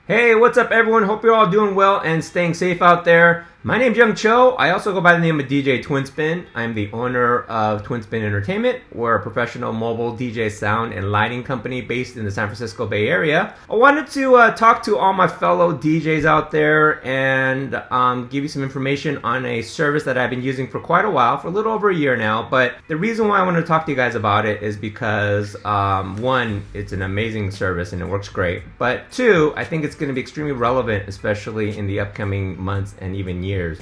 Hey, what's up everyone? Hope you're all doing well and staying safe out there. My name's Young Cho. I also go by the name of DJ Twinspin. I'm the owner of Twinspin Entertainment. We're a professional mobile DJ sound and lighting company based in the San Francisco Bay Area. I wanted to talk to all my fellow DJs out there and give you some information on a service that I've been using for quite a while, for a little over a year now. But the reason why I want to talk to you guys about it is because one, it's an amazing service and it works great. But two, I think it's going to be extremely relevant, especially in the upcoming months and even years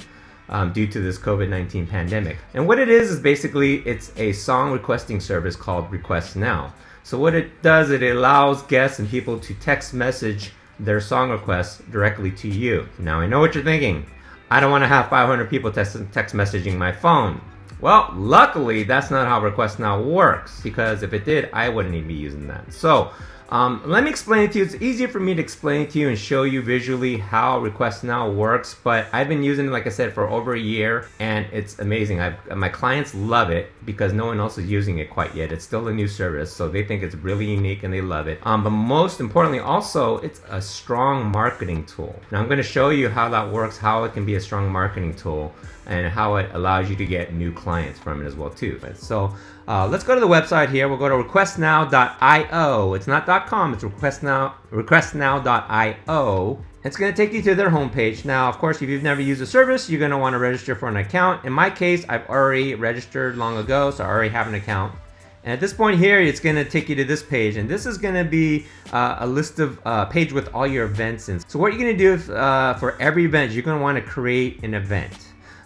due to this COVID-19 pandemic. And what it is basically it's a song requesting service called RequestNow. So what it does, it allows guests and people to text message their song requests directly to you. Now I know what you're thinking. I don't want to have 500 people text messaging my phone. Well, luckily that's not how RequestNow works, because if it did, I wouldn't even be using that. So let me explain it to you. It's easier for me to explain it to you and show you visually how RequestNow works, but I've been using it, like I said, for over a year, and it's amazing. My clients love it because no one else is using it quite yet. It's still a new service, so they think it's really unique and they love it. But most importantly, also, it's a strong marketing tool. Now I'm going to show you how that works, how it can be a strong marketing tool, and how it allows you to get new clients from it as well too. So let's go to the website here. We'll go to requestnow.io. It's not .com, it's requestnow.io. It's going to take you to their homepage. Now, of course, if you've never used the service, you're going to want to register for an account. In my case, I've already registered long ago, so I already have an account. And at this point here, it's going to take you to this page, and this is going to be a list of page with all your events in. So what you're going to do is, for every event, you're going to want to create an event.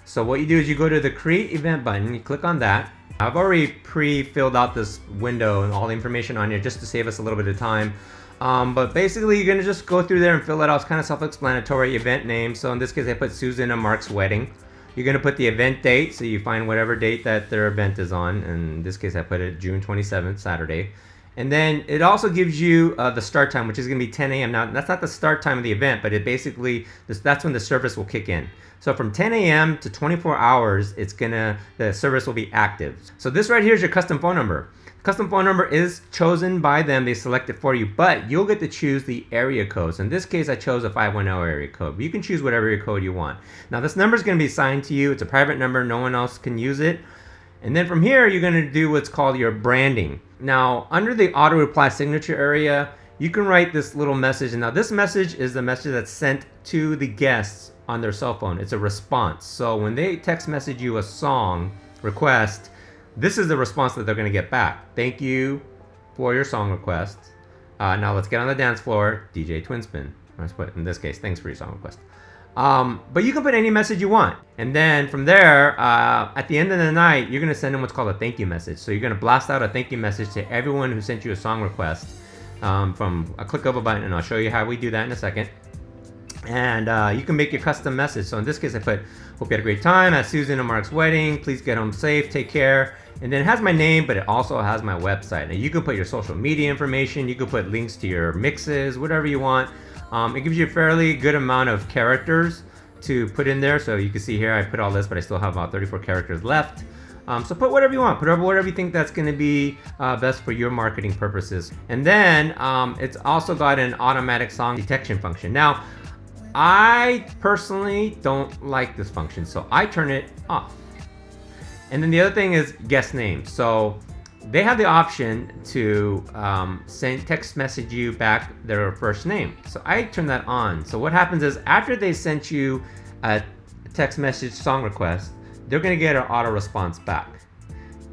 So what you do is you go to the create event button, you click on that. I've already pre-filled out this window and all the information on here just to save us a little bit of time. But basically you're gonna just go through there and fill it out. It's kind of self-explanatory. Event name. So in this case I put Susan and Mark's wedding. You're gonna put the event date, so you find whatever date that their event is on. In this case I put it June 27th, Saturday. And then it also gives you the start time, which is going to be 10 a.m. Now, that's not the start time of the event, but it basically, that's when the service will kick in. So from 10 a.m. to 24 hours, the service will be active. So this right here is your custom phone number. Custom phone number is chosen by them. They select it for you, but you'll get to choose the area code. So in this case, I chose a 510 area code, but you can choose whatever area code you want. Now this number is going to be assigned to you. It's a private number. No one else can use it. And then from here, you're going to do what's called your branding. Now, under the auto reply signature area, you can write this little message. And now this message is the message that's sent to the guests on their cell phone. It's a response. So when they text message you a song request, this is the response that they're going to get back. Thank you for your song request. Now let's get on the dance floor. DJ Twinspin. Let's put in this case, thanks for your song request. But you can put any message you want. And then from there, at the end of the night, you're going to send them what's called a thank you message. So you're going to blast out a thank you message to everyone who sent you a song request from a click of a button. And I'll show you how we do that in a second. And you can make your custom message. So in this case, I put, hope you had a great time at Susan and Mark's wedding. Please get home safe. Take care. And then it has my name, but it also has my website. And you can put your social media information. You can put links to your mixes, whatever you want. It gives you a fairly good amount of characters to put in there. So you can see here, I put all this, but I still have about 34 characters left. So put whatever you want, put whatever you think that's going to be best for your marketing purposes. And then it's also got an automatic song detection function. Now, I personally don't like this function, so I turn it off. And then the other thing is guest name. So they have the option to text message you back their first name. So I turn that on. So what happens is after they sent you a text message song request, they're going to get an auto response back.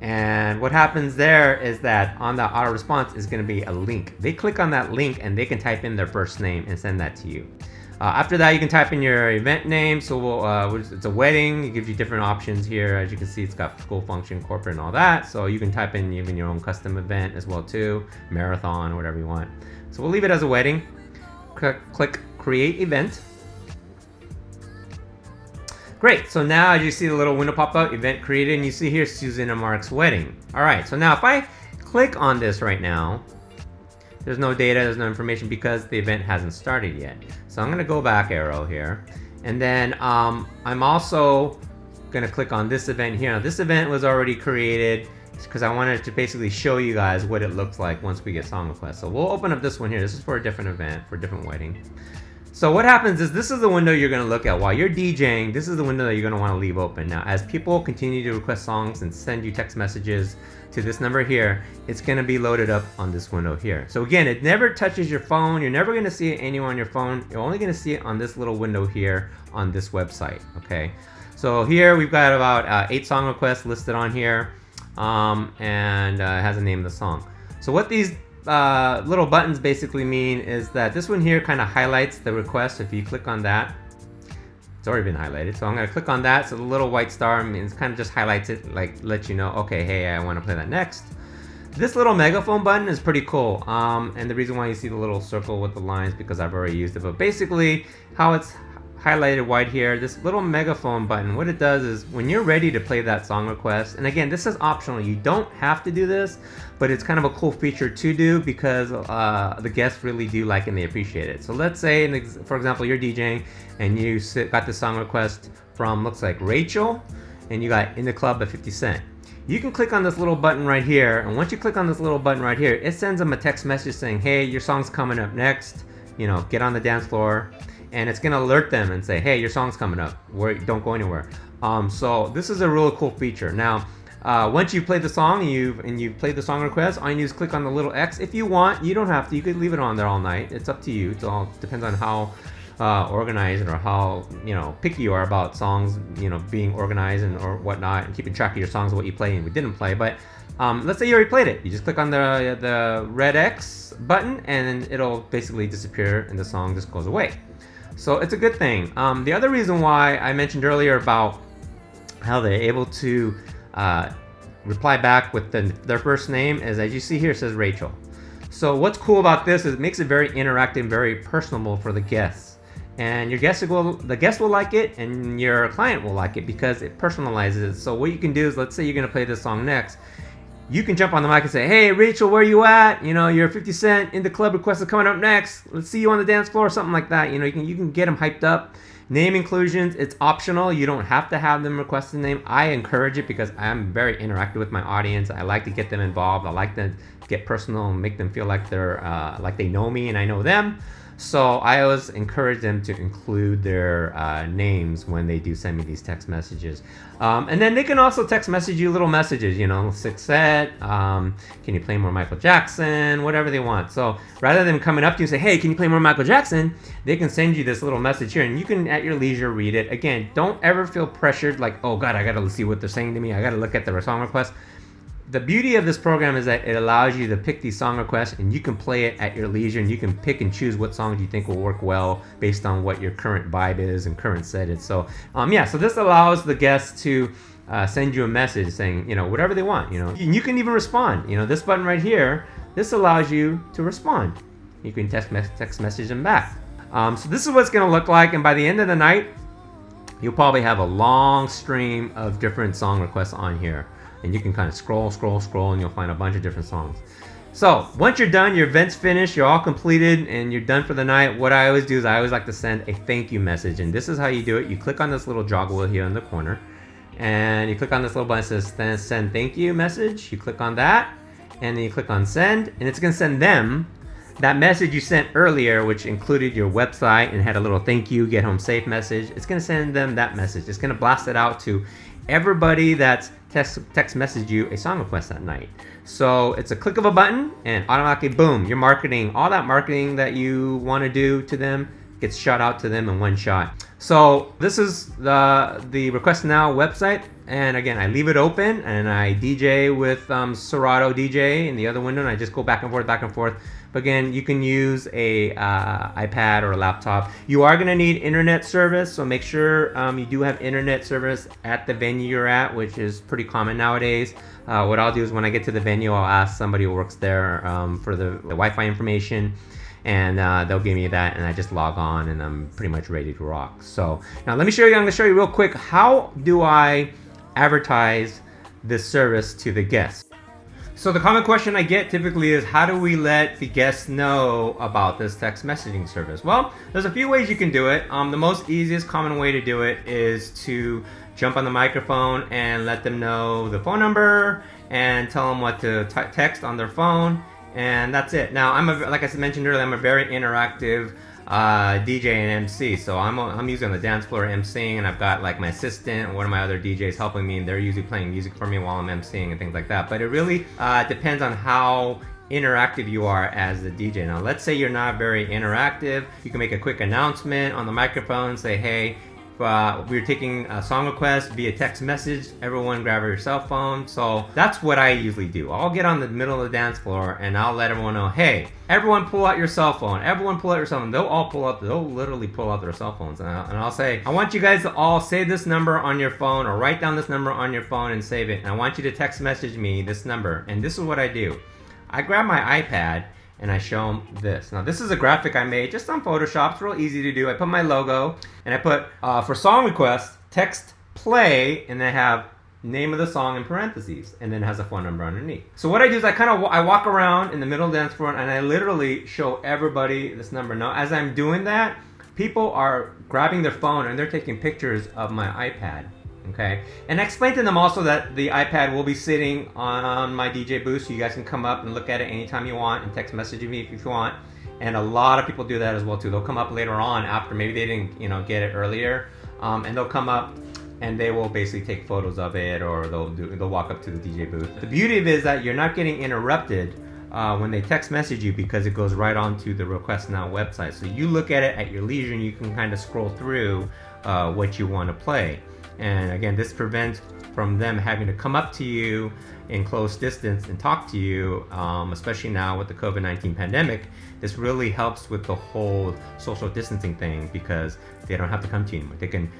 And what happens there is that on that auto response is going to be a link. They click on that link and they can type in their first name and send that to you. After that, you can type in your event name. So it's a wedding. It gives you different options here. As you can see, it's got school function, corporate, and all that. So you can type in even your own custom event as well too, marathon, whatever you want. So we'll leave it as a wedding. Click create event. Great. So now as you see the little window pop up, event created, and you see here Susan and Mark's wedding. All right. So now if I click on this right now, there's no data, there's no information because the event hasn't started yet. So I'm going to go back arrow here. And then I'm also going to click on this event here. Now this event was already created because I wanted to basically show you guys what it looks like once we get song requests. So we'll open up this one here. This is for a different event, for a different wedding. So what happens is this is the window you're going to look at while you're DJing. This is the window that you're going to want to leave open. Now, as people continue to request songs and send you text messages to this number here, it's going to be loaded up on this window here. So again, it never touches your phone. You're never going to see it anywhere on your phone. You're only going to see it on this little window here on this website. Okay. So here we've got about 8 song requests listed on here, and it has the name of the song. So what these little buttons basically mean is that this one here kind of highlights the request. If you click on that, it's already been highlighted, so I'm going to click on that. So the little white star means kind of just highlights it, like let you know, okay, hey, I want to play that next. This little megaphone button is pretty cool, and the reason why you see the little circle with the lines because I've already used it, but basically how it's highlighted white here, this little megaphone button, what it does is when you're ready to play that song request, and again, this is optional, you don't have to do this, but it's kind of a cool feature to do because the guests really do like it and they appreciate it. So let's say, for example, you're DJing and you got the song request from, looks like Rachel, and you got In the Club by 50 Cent. You can click on this little button right here, and once you click on this little button right here, it sends them a text message saying, hey, your song's coming up next, you know, get on the dance floor. And it's gonna alert them and say, hey, your song's coming up, don't go anywhere. So this is a really cool feature. Now, once you've played the song and you've played the song request, all you need is click on the little X. If you want, you don't have to, you could leave it on there all night. It's up to you. It all depends on how organized or how, you know, picky you are about songs, you know, being organized and or whatnot, and keeping track of your songs, what you play and what didn't play. But let's say you already played it. You just click on the red X button and it'll basically disappear and the song just goes away. So it's a good thing. The other reason why I mentioned earlier about how they're able to reply back with their first name is, as you see here, it says Rachel. So what's cool about this is it makes it very interactive, very personable for the guests. And your guests the guest will like it and your client will like it because it personalizes it. So what you can do is, let's say you're gonna play this song next. You can jump on the mic and say, hey, Rachel, where you at? You know, your 50 Cent In the Club request is coming up next. Let's see you on the dance floor or something like that. You know, you can get them hyped up. Name inclusions, it's optional. You don't have to have them request a name. I encourage it because I'm very interactive with my audience. I like to get them involved. I like to get personal and make them feel like they're like they know me and I know them. So I always encourage them to include their names when they do send me these text messages. And then they can also text message you little messages, you know, 6 set, can you play more Michael Jackson, whatever they want. So rather than coming up to you and say, hey, can you play more Michael Jackson? They can send you this little message here and you can at your leisure read it. Again, don't ever feel pressured like, oh God, I gotta see what they're saying to me. I gotta look at the song request. The beauty of this program is that it allows you to pick these song requests and you can play it at your leisure and you can pick and choose what songs you think will work well based on what your current vibe is and current set is. So yeah, so this allows the guests to send you a message saying, you know, whatever they want, you know, and you can even respond. You know, this button right here, this allows you to respond. You can text message them back. So this is what it's gonna look like, and by the end of the night, you'll probably have a long stream of different song requests on here. And you can kind of scroll, and you'll find a bunch of different songs. So once you're done, your event's finished, you're all completed, and you're done for the night, what I always do is I always like to send a thank you message. And this is how you do it. You click on this little joggle wheel here in the corner, and you click on this little button that says send thank you message. You click on that, and then you click on send, and it's going to send them that message you sent earlier, which included your website and had a little thank you, get home safe message. It's going to send them that message. It's going to blast it out to everybody that's text messaged you a song request that night. So it's a click of a button and automatically, boom, your marketing, all that marketing that you want to do to them gets shot out to them in one shot. So this is the RequestNow website. And again, I leave it open and I DJ with Serato DJ in the other window, and I just go back and forth. But again, you can use a iPad or a laptop. You are gonna need internet service, so make sure you do have internet service at the venue you're at, which is pretty common nowadays. What I'll do is when I get to the venue, I'll ask somebody who works there for the Wi-Fi information, and they'll give me that, and I just log on and I'm pretty much ready to rock. So now let me show you, I'm gonna show you real quick, how do I advertise this service to the guests? So the common question I get typically is, how do we let the guests know about this text messaging service? Well, there's a few ways you can do it. The most easiest common way to do it is to jump on the microphone and let them know the phone number and tell them what to text on their phone, and that's it. Now, like I mentioned earlier, I'm a very interactive DJ and MC. So I'm usually on the dance floor MCing, and I've got like my assistant and one of my other DJs helping me, and they're usually playing music for me while I'm MCing and things like that. But it really depends on how interactive you are as the DJ. Now let's say you're not very interactive, you can make a quick announcement on the microphone, say, hey, we're taking a song request via text message, everyone grab your cell phone. So that's what I usually do. I'll get on the middle of the dance floor and I'll let everyone know, hey, everyone pull out your cell phone, everyone pull out your cell phone. They'll literally pull out their cell phones, and I'll say, I want you guys to all save this number on your phone, or write down this number on your phone and save it, and I want you to text message me this number. And this is what I do. I grab my iPad and I show them this. Now this is a graphic I made just on Photoshop. It's real easy to do. I put my logo and I put for song request, text play, and then I have name of the song in parentheses, and then it has a phone number underneath. So what I do is I walk around in the middle of the dance floor and I literally show everybody this number. Now as I'm doing that, people are grabbing their phone and they're taking pictures of my iPad. Okay, and I explained to them also that the iPad will be sitting on my DJ booth, so you guys can come up and look at it anytime you want and text message me if you want. And a lot of people do that as well too. They'll come up later on after maybe they didn't get it earlier, and they'll come up and they will basically take photos of it, or they'll walk up to the DJ booth. The beauty of it is that you're not getting interrupted when they text message you, because it goes right onto the RequestNow website. So you look at it at your leisure and you can kind of scroll through what you want to play. And again, this prevents from them having to come up to you in close distance and talk to you, especially now with the COVID-19 pandemic. This really helps with the whole social distancing thing, because they don't have to come to you anymore. They can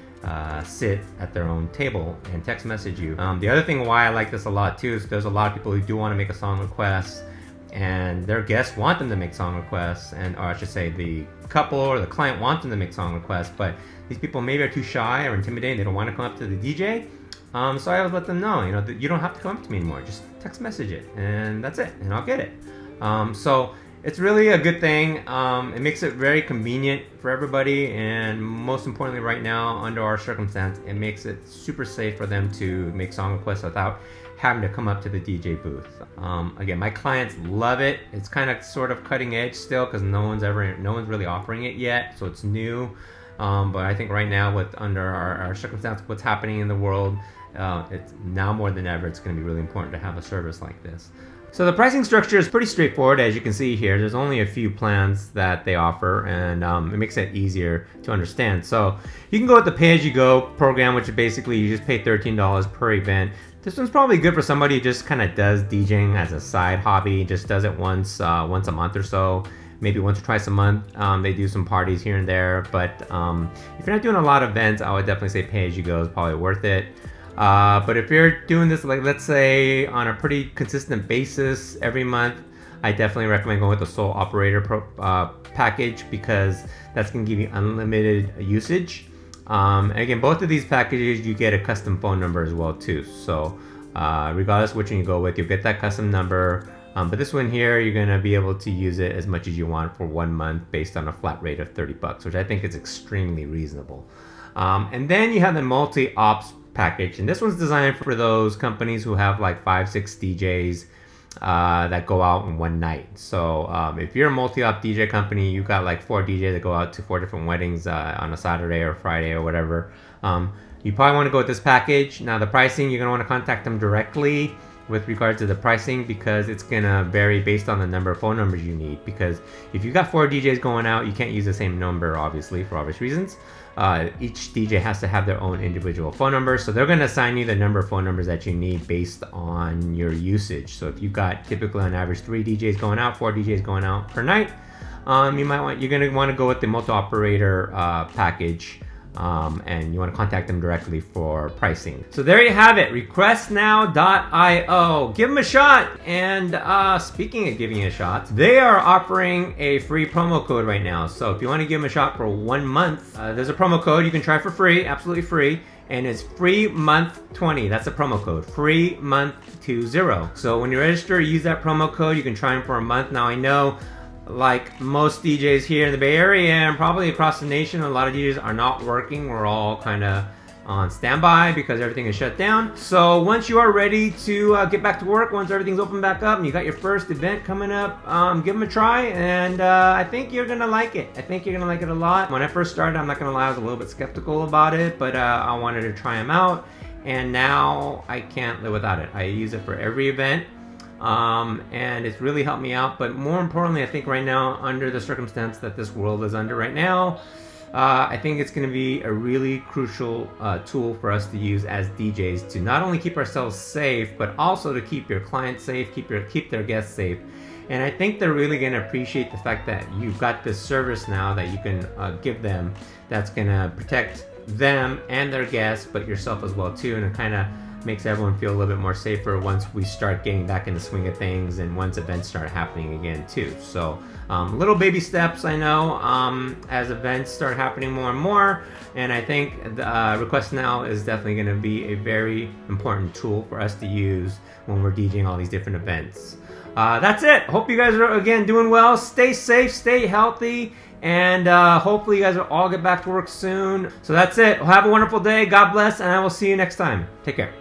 sit at their own table and text message you. The other thing why I like this a lot too is there's a lot of people who do want to make a song request, and their guests want them to make song requests, or I should say the couple or the client wants them to make song requests, but these people maybe are too shy or intimidated, they don't want to come up to the DJ. So I always let them know, that you don't have to come up to me anymore, just text message it, and that's it, and I'll get it. So it's really a good thing. It makes it very convenient for everybody, and most importantly right now, under our circumstance, it makes it super safe for them to make song requests without having to come up to the DJ booth. Again, my clients love it. It's kind of sort of cutting edge still, because no one's really offering it yet, so it's new. But I think right now, under our circumstance, what's happening in the world, it's now more than ever, it's going to be really important to have a service like this. So the pricing structure is pretty straightforward, as you can see here. There's only a few plans that they offer, and it makes it easier to understand. So you can go with the pay-as-you-go program, which is basically you just pay $13 per event. This one's probably good for somebody who just kind of does DJing as a side hobby, just does it once a month or so. Maybe once or twice a month. They do some parties here and there, but if you're not doing a lot of events, I would definitely say pay-as-you-go is probably worth it. But if you're doing this, like let's say on a pretty consistent basis every month, I definitely recommend going with the sole operator package, because that's going to give you unlimited usage. Again, both of these packages, you get a custom phone number as well too. So regardless of which one you go with, you'll get that custom number. But this one here, you're going to be able to use it as much as you want for 1 month based on a flat rate of $30, which I think is extremely reasonable. And then you have the multi-ops package, and this one's designed for those companies who have like 5-6 DJs that go out in one night. So if you're a multi-op DJ company, you've got like 4 DJs that go out to 4 different weddings on a Saturday or Friday or whatever. You probably want to go with this package. Now the pricing, you're going to want to contact them directly with regard to the pricing, because it's going to vary based on the number of phone numbers you need. Because if you've got 4 DJs going out, you can't use the same number, obviously, for obvious reasons. Each DJ has to have their own individual phone number, so they're going to assign you the number of phone numbers that you need based on your usage. So if you've got typically on average 3 DJs going out, 4 DJs going out per night, you're going to want to go with the multi-operator package. And you want to contact them directly for pricing. So there you have it, requestnow.io. Give them a shot. And speaking of giving it a shot, they are offering a free promo code right now. So if you want to give them a shot for 1 month, there's a promo code you can try for free, absolutely free. And it's FreeMonth20. That's a promo code, FreeMonth20. So when you register, use that promo code. You can try them for a month. Now I know, like most DJs here in the Bay Area and probably across the nation, a lot of DJs are not working. We're all kind of on standby because everything is shut down. So once you are ready to get back to work, once everything's open back up and you got your first event coming up, give them a try, and I think you're gonna like it. I think you're gonna like it a lot. When I first started, I'm not gonna lie, I was a little bit skeptical about it, but I wanted to try them out, and now I can't live without it. I use it for every event. And it's really helped me out. But more importantly, I think right now, under the circumstance that this world is under right now, I think it's going to be a really crucial tool for us to use as DJs to not only keep ourselves safe, but also to keep your clients safe, keep their guests safe. And I think they're really going to appreciate the fact that you've got this service now that you can give them that's going to protect them and their guests, but yourself as well too, and it kind of makes everyone feel a little bit more safer once we start getting back in the swing of things and once events start happening again too. So little baby steps, I know, as events start happening more and more, and I think RequestNow is definitely going to be a very important tool for us to use when we're DJing all these different events. That's it. Hope you guys are, again, doing well. Stay safe, stay healthy, and hopefully you guys will all get back to work soon. So that's it. Well, have a wonderful day. God bless, and I will see you next time. Take care.